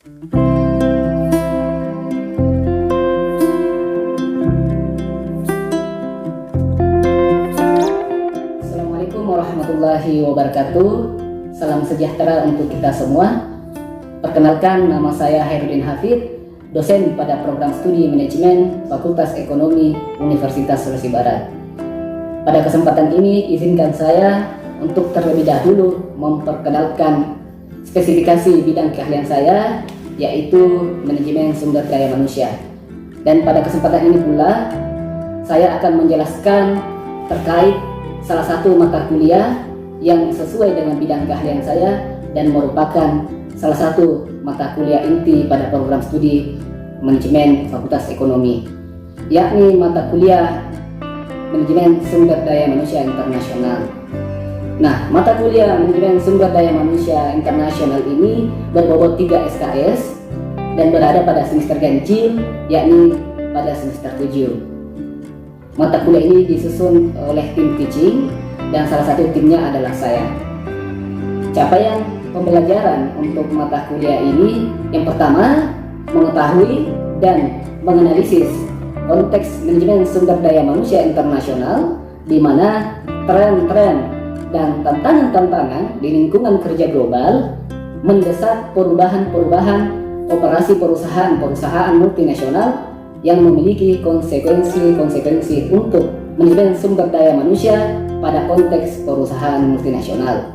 Assalamualaikum warahmatullahi wabarakatuh. Salam sejahtera untuk kita semua. Perkenalkan, nama saya Hairudin Hafid, dosen pada program studi manajemen Fakultas Ekonomi Universitas Sulawesi Barat. Pada kesempatan ini, izinkan saya untuk terlebih dahulu memperkenalkan spesifikasi bidang keahlian saya, yaitu manajemen sumber daya manusia. Dan pada kesempatan ini pula, saya akan menjelaskan terkait salah satu mata kuliah yang sesuai dengan bidang keahlian saya dan merupakan salah satu mata kuliah inti pada program studi manajemen Fakultas Ekonomi, yakni mata kuliah manajemen sumber daya manusia internasional. Nah, mata kuliah manajemen sumber daya manusia internasional ini berbobot 3 SKS dan berada pada semester ganjil, yakni pada semester 7. Mata kuliah ini disusun oleh tim teaching dan salah satu timnya adalah saya. Capaian pembelajaran untuk mata kuliah ini yang pertama, mengetahui dan menganalisis konteks manajemen sumber daya manusia internasional, di mana tren-tren dan tantangan-tantangan di lingkungan kerja global mendesak perubahan-perubahan operasi perusahaan-perusahaan multinasional yang memiliki konsekuensi-konsekuensi untuk manajemen sumber daya manusia pada konteks perusahaan multinasional.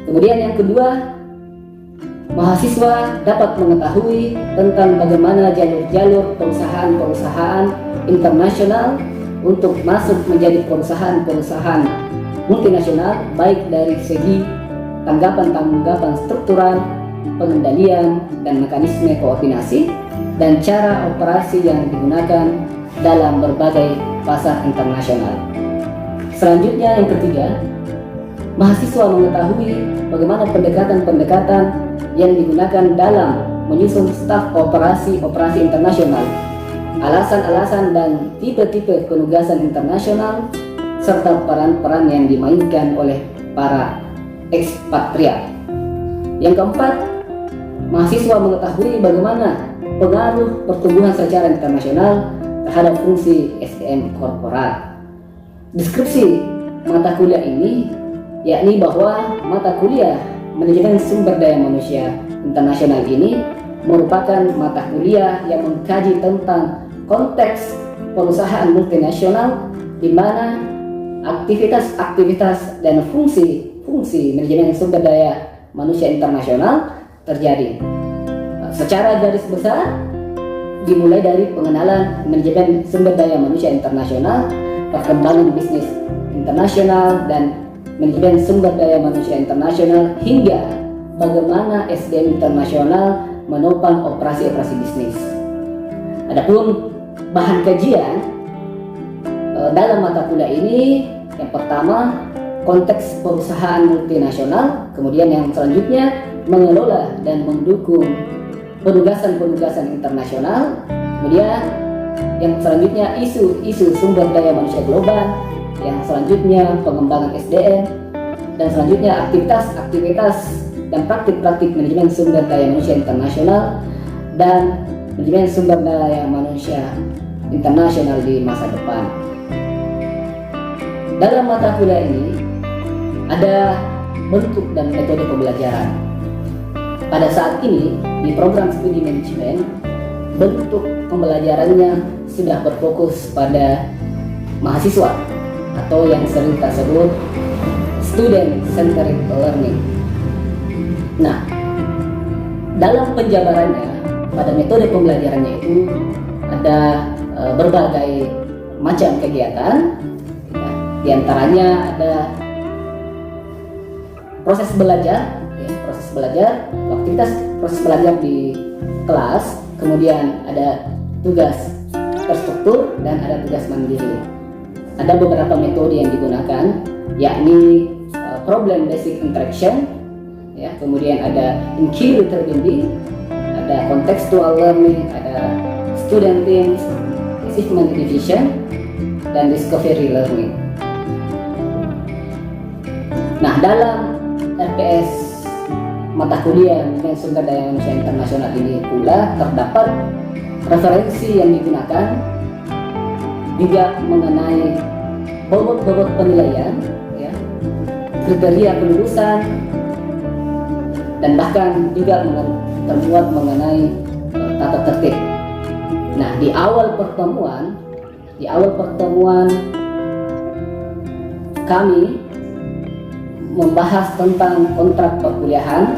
Kemudian yang kedua, mahasiswa dapat mengetahui tentang bagaimana jalur-jalur perusahaan-perusahaan internasional untuk masuk menjadi perusahaan-perusahaan multinasional, baik dari segi tanggapan-tanggapan struktural, pengendalian, dan mekanisme koordinasi, dan cara operasi yang digunakan dalam berbagai pasar internasional. Selanjutnya yang ketiga, mahasiswa mengetahui bagaimana pendekatan-pendekatan yang digunakan dalam menyusun staf operasi internasional, alasan-alasan dan tipe-tipe penugasan internasional, serta peran-peran yang dimainkan oleh para ekspatriat. Yang keempat, mahasiswa mengetahui bagaimana pengaruh pertumbuhan secara internasional terhadap fungsi SDM korporat. Deskripsi mata kuliah ini yakni bahwa mata kuliah manajemen sumber daya manusia internasional ini merupakan mata kuliah yang mengkaji tentang konteks perusahaan multinasional di mana aktivitas-aktivitas dan fungsi manajemen sumber daya manusia internasional terjadi. Secara garis besar, dimulai dari pengenalan manajemen sumber daya manusia internasional, perkembangan bisnis internasional dan manajemen sumber daya manusia internasional, hingga bagaimana SDM internasional menopang operasi-operasi bisnis. Adapun bahan kajian dalam mata kuliah ini, yang pertama konteks perusahaan multinasional, kemudian yang selanjutnya mengelola dan mendukung penugasan-penugasan internasional, kemudian yang selanjutnya isu-isu sumber daya manusia global, yang selanjutnya pengembangan SDM, dan selanjutnya aktivitas-aktivitas dan praktik-praktik manajemen sumber daya manusia internasional dan manajemen sumber daya manusia internasional di masa depan. Dalam mata kuliah ini ada bentuk dan metode pembelajaran. Pada saat ini di program studi manajemen, bentuk pembelajarannya sudah berfokus pada mahasiswa atau yang sering kita sebut student centered learning. Nah, dalam penjabarannya pada metode pembelajarannya itu ada berbagai macam kegiatan. Di antaranya ada proses belajar, aktivitas proses belajar di kelas, kemudian ada tugas terstruktur dan ada tugas mandiri. Ada beberapa metode yang digunakan, yakni problem basic interaction, ya, kemudian ada inquiry building, ada contextual learning, ada student teams, achievement division, dan discovery learning. Nah, dalam RPS mata kuliah manajemen sumber daya manusia internasional ini pula terdapat referensi yang digunakan juga mengenai bobot-bobot penilaian, ya, kriteria kelulusan, dan bahkan juga termuat mengenai tata tertib. Nah, di awal pertemuan kami membahas tentang kontrak perkuliahan,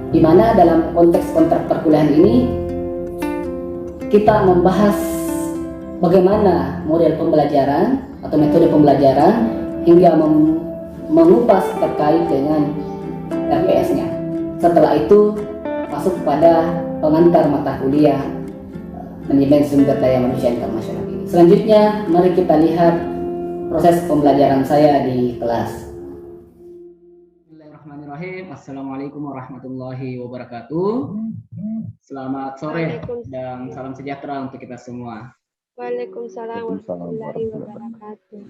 di mana dalam konteks kontrak perkuliahan ini kita membahas bagaimana model pembelajaran atau metode pembelajaran hingga mengupas terkait dengan RPS-nya. Setelah itu masuk pada pengantar mata kuliah manajemen sumber daya manusia internasional ini. Selanjutnya mari kita lihat proses pembelajaran saya di kelas. Bismillahirrahmanirrahim. Assalamualaikum warahmatullahi wabarakatuh. Selamat sore dan salam sejahtera untuk kita semua. Waalaikumsalam warahmatullahi wabarakatuh.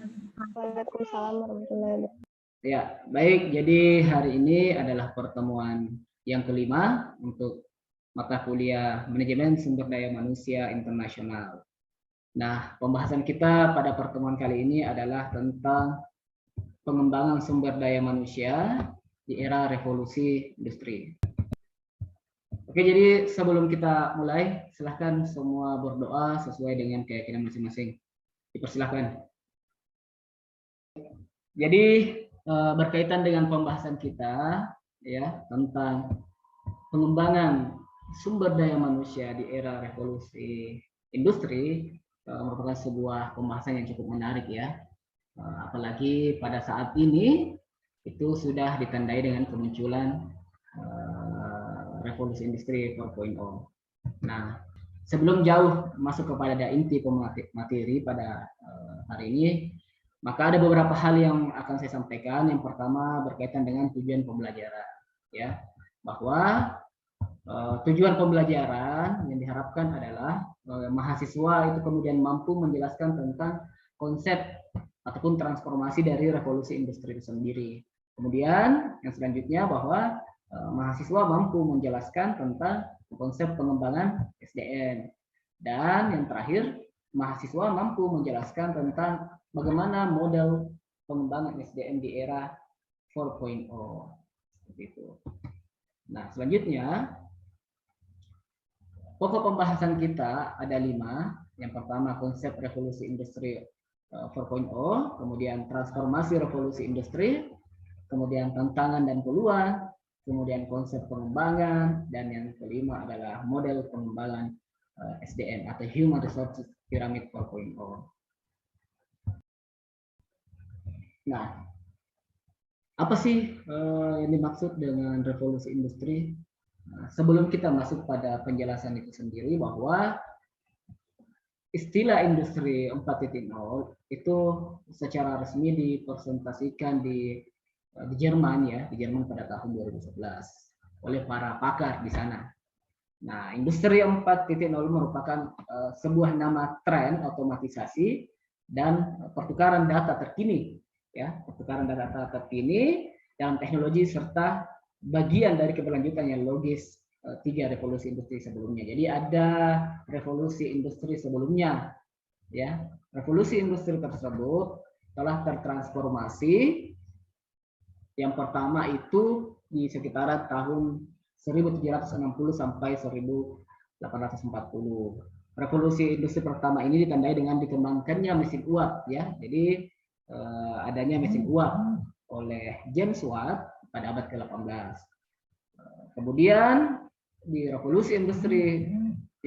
Waalaikumsalam warahmatullahi wabarakatuh. Ya, baik. Jadi hari ini adalah pertemuan yang kelima untuk mata kuliah manajemen sumber daya manusia internasional. Nah, pembahasan kita pada pertemuan kali ini adalah tentang pengembangan sumber daya manusia di era revolusi industri. Oke, jadi sebelum kita mulai, silahkan semua berdoa sesuai dengan keyakinan masing-masing. Dipersilahkan. Jadi berkaitan dengan pembahasan kita, ya, tentang pengembangan sumber daya manusia di era revolusi industri, merupakan sebuah pembahasan yang cukup menarik, ya. Apalagi pada saat ini itu sudah ditandai dengan kemunculan revolusi industri 4.0. Nah, sebelum jauh masuk kepada inti materi pada hari ini, maka ada beberapa hal yang akan saya sampaikan. Yang pertama berkaitan dengan tujuan pembelajaran, ya, bahwa tujuan pembelajaran yang diharapkan adalah mahasiswa itu kemudian mampu menjelaskan tentang konsep ataupun transformasi dari revolusi industri itu sendiri. Kemudian yang selanjutnya bahwa mahasiswa mampu menjelaskan tentang konsep pengembangan SDM. Dan yang terakhir, mahasiswa mampu menjelaskan tentang bagaimana model pengembangan SDM di era 4.0. Seperti itu. Nah, selanjutnya, pokok pembahasan kita ada 5. Yang pertama, konsep revolusi industri 4.0, kemudian transformasi revolusi industri, kemudian tantangan dan peluang, kemudian konsep pengembangan, dan yang kelima adalah model pengembangan SDM atau Human Resources Pyramid 4.0. Nah, apa sih yang dimaksud dengan revolusi industri? Nah, sebelum kita masuk pada penjelasan itu sendiri, bahwa istilah industri 4.0 itu secara resmi dipresentasikan di Jerman, ya, di Jerman pada tahun 2011 oleh para pakar di sana. Nah, industri 4.0 merupakan sebuah nama tren otomatisasi dan pertukaran data terkini, ya, pertukaran data terkini dalam teknologi serta bagian dari keberlanjutan yang logis 3 revolusi industri sebelumnya. Jadi ada revolusi industri sebelumnya, ya. Revolusi industri tersebut telah tertransformasi. Yang pertama itu di sekitaran tahun 1760 sampai 1840. Revolusi industri pertama ini ditandai dengan dikembangkannya mesin uap, ya. Jadi adanya mesin uap oleh James Watt pada abad ke-18. Kemudian di revolusi industri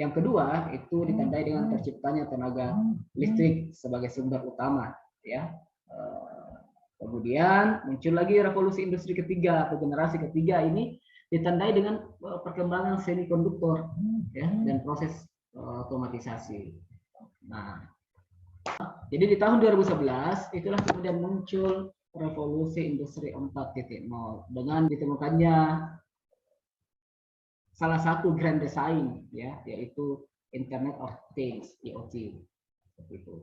yang kedua itu ditandai dengan terciptanya tenaga listrik sebagai sumber utama, ya. Kemudian muncul lagi revolusi industri ketiga atau generasi ketiga, ini ditandai dengan perkembangan semikonduktor, ya, dan proses otomatisasi. Nah, jadi di tahun 2011 itulah kemudian muncul revolusi industri 4.0 dengan ditemukannya salah satu grand design, ya, yaitu Internet of Things, IoT. Seperti itu.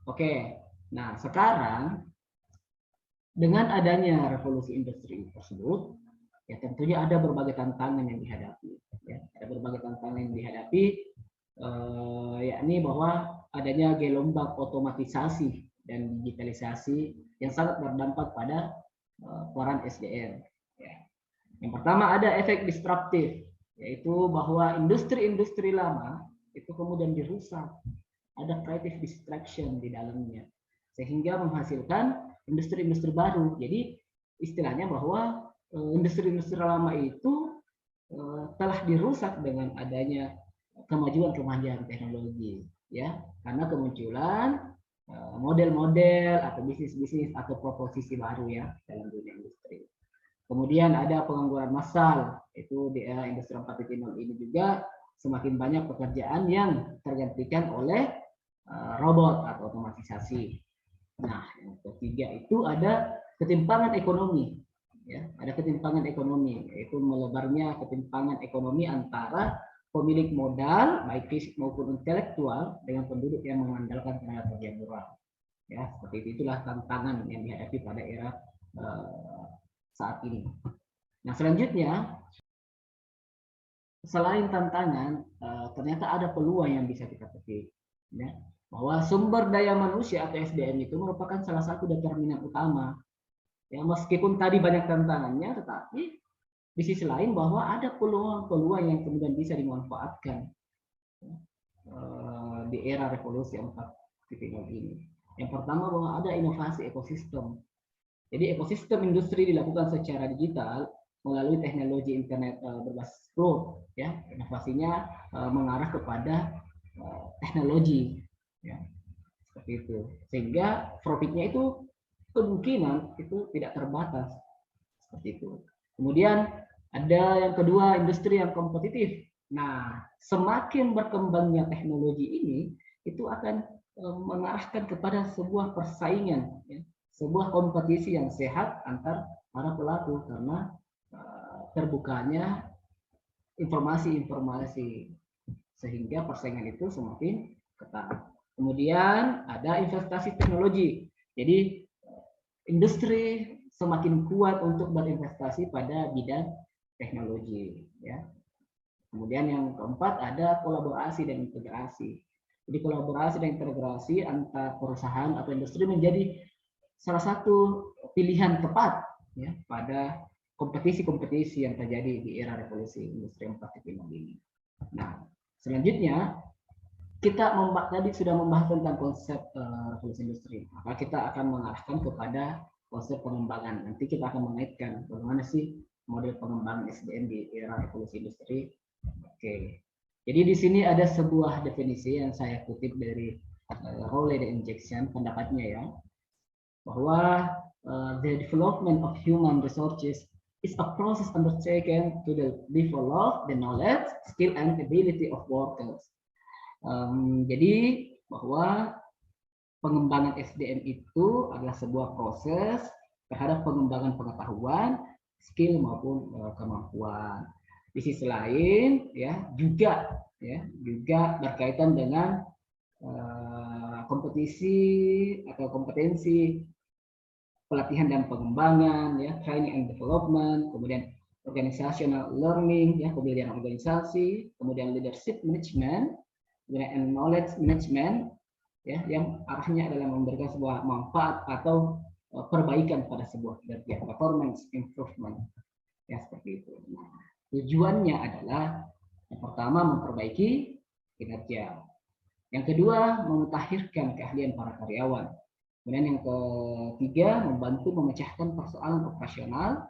Oke, nah sekarang dengan adanya revolusi industri tersebut, Ya tentunya ada berbagai tantangan yang dihadapi. Ya, ada berbagai tantangan yang dihadapi, yakni bahwa adanya gelombang otomatisasi dan digitalisasi yang sangat berdampak pada peran SDM. Ya. Yang pertama ada efek disruptif, yaitu bahwa industri-industri lama itu kemudian dirusak, ada creative distraction di dalamnya, sehingga menghasilkan industri-industri baru. Jadi istilahnya bahwa industri-industri lama itu telah dirusak dengan adanya kemajuan-kemajuan teknologi, ya, karena kemunculan model-model atau bisnis-bisnis atau proposisi baru ya dalam dunia industri. Kemudian ada pengangguran massal, itu di era industri 4.0 ini juga semakin banyak pekerjaan yang tergantikan oleh robot atau otomatisasi. Nah, yang ketiga itu ada ketimpangan ekonomi. Ya, ada ketimpangan ekonomi, yaitu melebarnya ketimpangan ekonomi antara pemilik modal baik fisik maupun intelektual dengan penduduk yang mengandalkan tenaga kerja murah. Ya, seperti itulah tantangan yang dihadapi pada era saat ini. Nah, selanjutnya selain tantangan, ternyata ada peluang yang bisa kita petik. Ya, bahwa sumber daya manusia atau SDM itu merupakan salah satu determinan utama. Ya, meskipun tadi banyak tantangannya, tetapi di sisi lain bahwa ada peluang-peluang yang kemudian bisa dimanfaatkan di era revolusi 4.0 ini. Yang pertama bahwa ada inovasi ekosistem. Jadi ekosistem industri dilakukan secara digital melalui teknologi internet berbasis cloud. Ya, inovasinya mengarah kepada teknologi. Ya, seperti itu. Sehingga profitnya itu kemungkinan itu tidak terbatas seperti itu. Kemudian ada yang kedua, industri yang kompetitif. Nah, semakin berkembangnya teknologi ini itu akan mengarahkan kepada sebuah persaingan, ya, sebuah kompetisi yang sehat antar para pelaku karena terbukanya informasi-informasi sehingga persaingan itu semakin ketat. Kemudian ada investasi teknologi. Jadi industri semakin kuat untuk berinvestasi pada bidang teknologi, ya. Kemudian yang keempat ada kolaborasi dan integrasi. Jadi kolaborasi dan integrasi antar perusahaan atau industri menjadi salah satu pilihan tepat, ya, pada kompetisi-kompetisi yang terjadi di era revolusi industri 4.0 ini. Nah, selanjutnya kita tadi sudah membahas tentang konsep revolusi industri, maka kita akan mengarahkan kepada konsep pengembangan. Nanti kita akan mengaitkan bagaimana sih model pengembangan SDM di era revolusi industri. Oke, jadi di sini ada sebuah definisi yang saya kutip dari Rowley dan Injection, pendapatnya ya, bahwa the development of human resources is a process undertaken to develop the knowledge, skill, and ability of workers. Jadi bahwa pengembangan SDM itu adalah sebuah proses terhadap pengembangan pengetahuan, skill maupun kemampuan. Di sisi lain, ya juga berkaitan dengan kompetisi atau kompetensi, pelatihan dan pengembangan, ya, training and development, kemudian organizational learning, ya, pembelajaran organisasi, kemudian leadership management, and knowledge management, ya, yang arahnya adalah memberikan sebuah manfaat atau perbaikan pada sebuah kinerja, performance improvement, ya, seperti itu. Nah, tujuannya adalah yang pertama memperbaiki kinerja, yang kedua memutakhirkan keahlian para karyawan, kemudian yang ketiga membantu memecahkan persoalan operasional,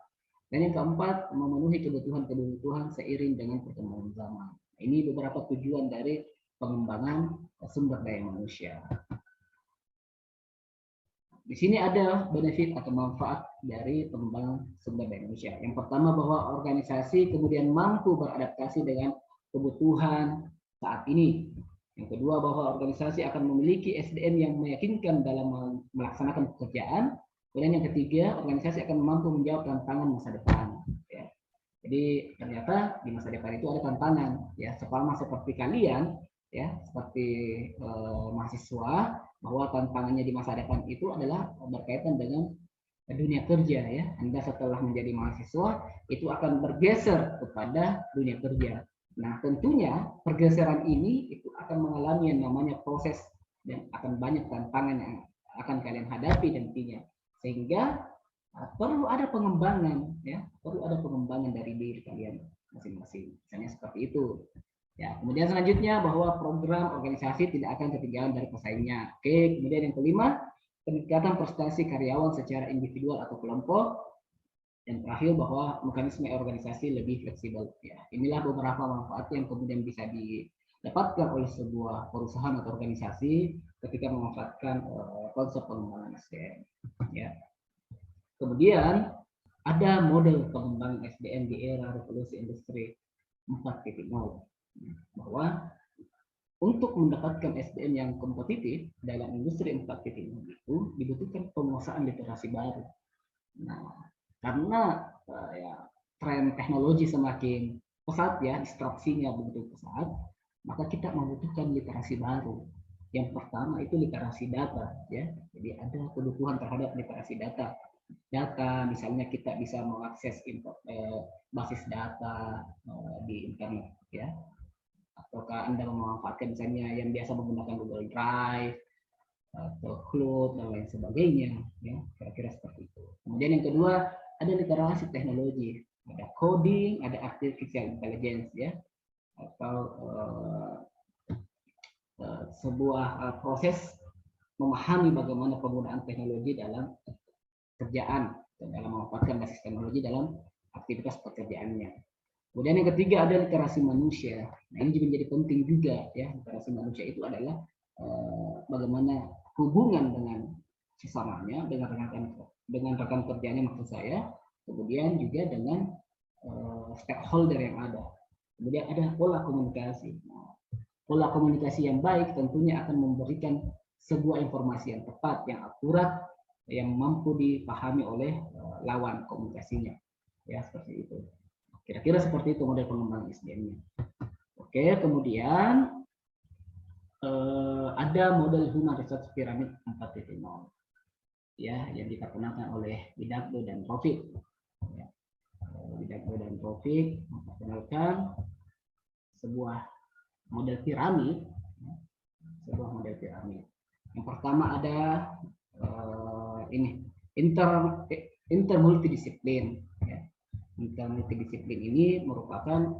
dan yang keempat memenuhi kebutuhan seiring dengan perkembangan zaman. Ini beberapa tujuan dari pengembangan sumber daya manusia. Di sini ada benefit atau manfaat dari pengembangan sumber daya manusia. Yang pertama bahwa organisasi kemudian mampu beradaptasi dengan kebutuhan saat ini. Yang kedua bahwa organisasi akan memiliki SDM yang meyakinkan dalam melaksanakan pekerjaan. Kemudian yang ketiga, organisasi akan mampu menjawab tantangan masa depan. Ya. Jadi ternyata di masa depan itu ada tantangan, ya, sama seperti kalian, ya, seperti mahasiswa, bahwa tantangannya di masa depan itu adalah berkaitan dengan dunia kerja ya. Anda setelah menjadi mahasiswa itu akan bergeser kepada dunia kerja. Nah, tentunya pergeseran ini itu akan mengalami yang namanya proses dan akan banyak tantangan yang akan kalian hadapi nantinya. Sehingga perlu ada pengembangan ya, perlu ada pengembangan dari diri kalian masing-masing. Misalnya seperti itu. Ya, kemudian selanjutnya bahwa program organisasi tidak akan ketinggalan dari pesaingnya. Oke, kemudian yang kelima, peningkatan prestasi karyawan secara individual atau kelompok. Dan terakhir bahwa mekanisme organisasi lebih fleksibel. Ya, inilah beberapa manfaat yang kemudian bisa didapatkan oleh sebuah perusahaan atau organisasi ketika memanfaatkan konsep pengembangan SDM. Ya. Kemudian ada model pengembangan SDM di era revolusi industri 4.0, bahwa untuk mendapatkan SDM yang kompetitif dalam industri 4.0 itu dibutuhkan penguasaan literasi baru. Nah, karena ya, tren teknologi semakin pesat ya, distraksinya begitu pesat, maka kita membutuhkan literasi baru. Yang pertama itu literasi data ya. Jadi ada kebutuhan terhadap literasi data. Data misalnya kita bisa mengakses basis data di internet ya. Ataukah Anda memanfaatkan misalnya yang biasa menggunakan Google Drive atau Cloud dan lain sebagainya ya, kira-kira seperti itu. Kemudian yang kedua ada literasi teknologi, ada coding, ada artificial intelligence ya, atau sebuah proses memahami bagaimana penggunaan teknologi dalam kerjaan dan dalam memanfaatkan basis teknologi dalam aktivitas pekerjaannya. Kemudian yang ketiga ada literasi manusia. Nah, ini juga menjadi penting juga ya. Literasi manusia itu adalah bagaimana hubungan dengan sesamanya, dengan rekan kerjanya maksud saya, kemudian juga dengan stakeholder yang ada. Kemudian ada pola komunikasi. Nah, pola komunikasi yang baik tentunya akan memberikan sebuah informasi yang tepat, yang akurat, yang mampu dipahami oleh lawan komunikasinya. Ya, seperti itu. Kira-kira seperti itu model pengembangan SDM-nya. Oke, kemudian ada model Human Resource Pyramid 4.0 ya, yang diperkenalkan oleh Widagdo dan Taufik. Ya. Widagdo dan Taufik memperkenalkan sebuah model piramid, sebuah model piramid. Yang pertama ada ini intermultidisiplin. Ya. Intermultidisiplin ini merupakan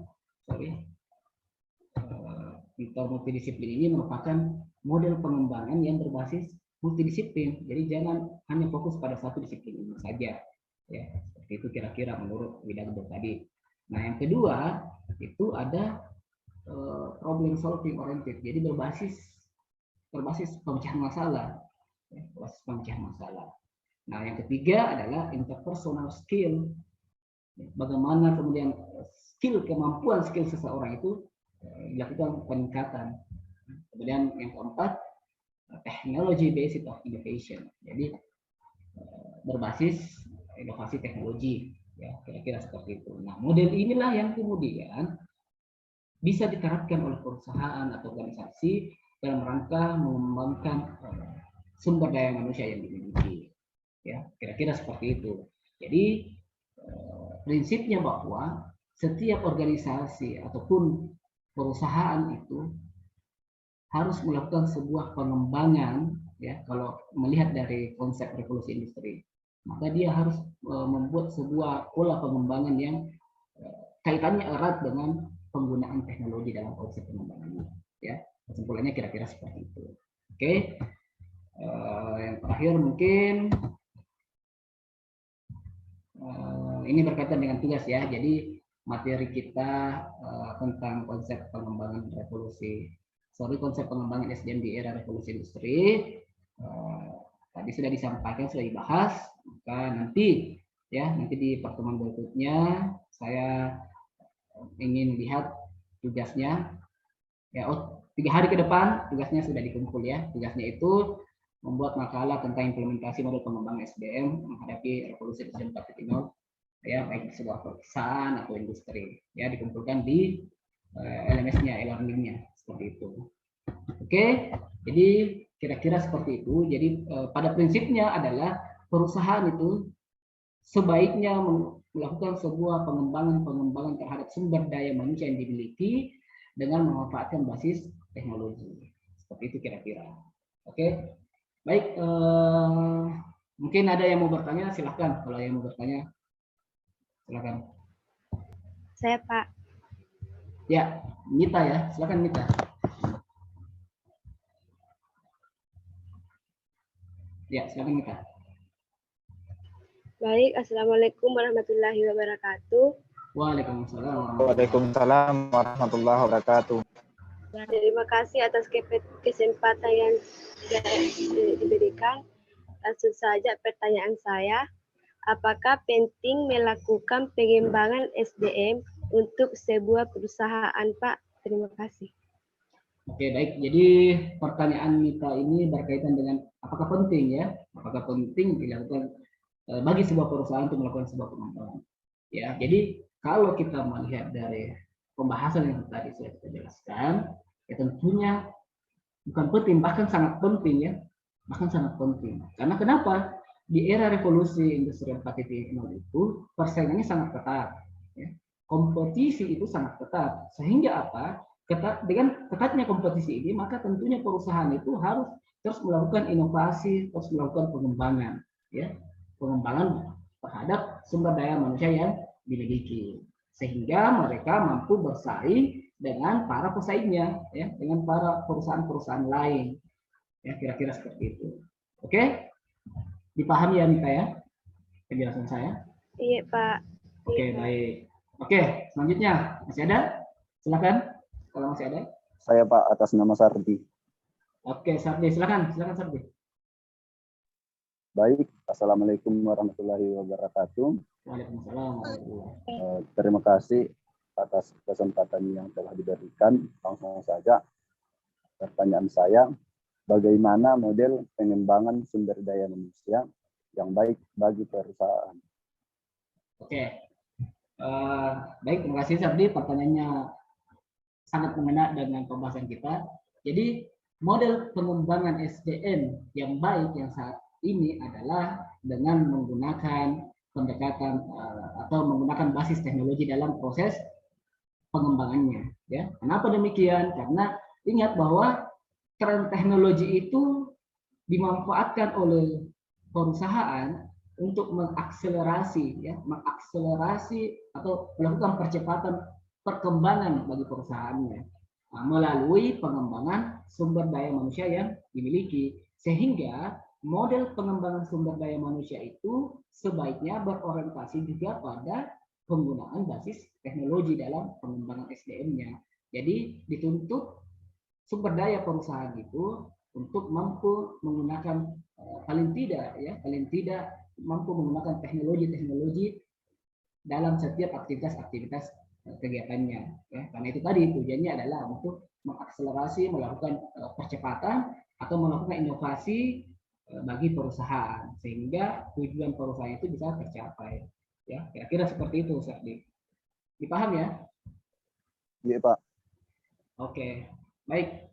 model pengembangan yang berbasis multidisiplin. Jadi jangan hanya fokus pada satu disiplin ini saja. Ya, seperti itu kira-kira menurut Widagdo tadi. Nah, yang kedua itu ada problem solving oriented. Jadi berbasis pemecahan masalah. Ya, berbasis pemecahan masalah. Nah, yang ketiga adalah interpersonal skill. Bagaimana kemudian kemampuan skill seseorang itu dilakukan peningkatan. Kemudian yang keempat, technology based of innovation. Jadi berbasis inovasi teknologi, ya kira-kira seperti itu. Nah, model inilah yang kemudian bisa diterapkan oleh perusahaan atau organisasi dalam rangka mengembangkan sumber daya manusia yang dimiliki. Ya, kira-kira seperti itu. Jadi prinsipnya bahwa setiap organisasi ataupun perusahaan itu harus melakukan sebuah pengembangan ya, kalau melihat dari konsep revolusi industri, maka dia harus membuat sebuah pola pengembangan yang kaitannya erat dengan penggunaan teknologi dalam konsep pengembangannya ya. Kesimpulannya kira-kira seperti itu. Oke. Yang terakhir mungkin ini berkaitan dengan tugas ya. Jadi materi kita tentang konsep pengembangan konsep pengembangan SDM di era revolusi industri tadi sudah disampaikan, sudah dibahas. Maka nanti di pertemuan berikutnya saya ingin lihat tugasnya ya. 3 hari ke depan tugasnya sudah dikumpul ya. Tugasnya itu membuat makalah tentang implementasi model pengembangan SDM menghadapi revolusi industri 4.0 ya, baik sebuah perusahaan atau industri ya, dikumpulkan di LMS-nya, e-learning-nya seperti itu. Oke, jadi kira-kira seperti itu. Jadi pada prinsipnya adalah perusahaan itu sebaiknya melakukan sebuah pengembangan terhadap sumber daya manusia yang dimiliki dengan memanfaatkan basis teknologi. Seperti itu kira-kira. Oke, baik. Mungkin ada yang mau bertanya, silahkan. Kalau yang mau bertanya, silahkan. Saya Pak. Ya, Mita ya, silahkan Mita. Ya, silahkan Mita. Baik, Assalamualaikum warahmatullahi wabarakatuh. Waalaikumsalam. Waalaikumsalam warahmatullahi wabarakatuh. Terima kasih atas kesempatan yang diberikan. Langsung saja pertanyaan saya. Apakah penting melakukan pengembangan SDM untuk sebuah perusahaan, Pak? Terima kasih. Oke, baik. Jadi pertanyaan Mita ini berkaitan dengan apakah penting ya? Apakah penting dilakukan bagi sebuah perusahaan untuk melakukan sebuah pengembangan? Ya, jadi kalau kita melihat dari pembahasan yang tadi sudah kita jelaskan, ya tentunya bukan penting, bahkan sangat penting ya, bahkan sangat penting. Karena kenapa? Di era revolusi industri 4.0 itu persaingannya sangat ketat, ya. Kompetisi itu sangat ketat, sehingga apa? Dengan ketatnya kompetisi ini, maka tentunya perusahaan itu harus terus melakukan inovasi, terus melakukan pengembangan, ya, pengembangan terhadap sumber daya manusia yang dimiliki, sehingga mereka mampu bersaing dengan para pesaingnya, ya, dengan para perusahaan-perusahaan lain, ya, kira-kira seperti itu. Oke, dipahami ya Mita ya penjelasan saya? Iya Pak. Oke, baik. Oke, selanjutnya masih ada? Silakan. Kalau masih ada. Saya Pak, atas nama Sardi. Oke, Sardi, silakan Sardi. Baik, Assalamualaikum warahmatullahi wabarakatuh. Waalaikumsalam. Terima kasih atas kesempatan yang telah diberikan. Langsung saja pertanyaan saya, bagaimana model pengembangan sumber daya manusia yang baik bagi perusahaan? Oke, baik, terima kasih Sardi. Pertanyaannya sangat mengena dengan pembahasan kita. Jadi model pengembangan SDM yang baik yang saat ini adalah dengan menggunakan pendekatan atau menggunakan basis teknologi dalam proses pengembangannya. Ya, kenapa demikian? Karena ingat bahwa tren teknologi itu dimanfaatkan oleh perusahaan untuk mengakselerasi, ya, mengakselerasi atau melakukan percepatan perkembangan bagi perusahaannya melalui pengembangan sumber daya manusia yang dimiliki, sehingga model pengembangan sumber daya manusia itu sebaiknya berorientasi juga pada penggunaan basis teknologi dalam pengembangan SDM-nya. Jadi dituntut sumber daya perusahaan itu untuk mampu menggunakan paling tidak mampu menggunakan teknologi dalam setiap aktivitas kegiatannya, ya. Karena itu tadi tujuannya adalah untuk mengakselerasi, melakukan percepatan atau melakukan inovasi bagi perusahaan, sehingga tujuan perusahaan itu bisa tercapai, ya. Kira-kira seperti itu, Sardi. Dipaham ya? Iya Pak. Oke, baik.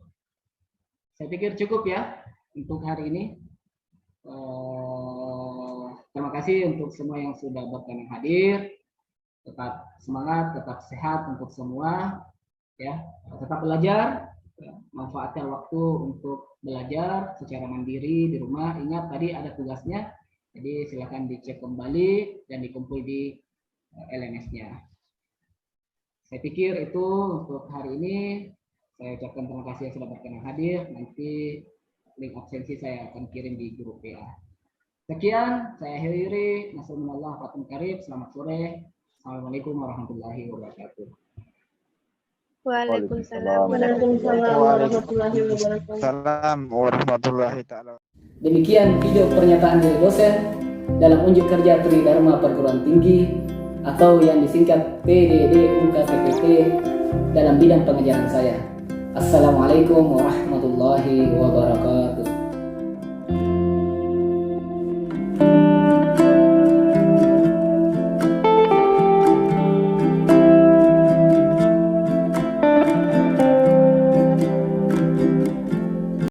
Saya pikir cukup ya untuk hari ini. Terima kasih untuk semua yang sudah berkenan hadir. Tetap semangat, tetap sehat untuk semua, ya. Tetap belajar, ya. Manfaatkan waktu untuk belajar secara mandiri di rumah. Ingat tadi ada tugasnya, jadi silakan dicek kembali dan dikumpul di LMS-nya. Saya pikir itu untuk hari ini. Saya ucapkan terima kasih yang sudah berkenan hadir. Nanti link absensi saya akan kirim di grup WA. Sekian, saya akhiri. Nasallallahu fatum karib. Selamat sore. Assalamualaikum warahmatullahi wabarakatuh. Waalaikumsalam warahmatullahi taala. Demikian video pernyataan dari dosen dalam unjuk kerja Tridharma Perguruan Tinggi atau yang disingkat PDD UKPPT dalam bidang pengajaran saya. Assalamualaikum warahmatullahi wabarakatuh.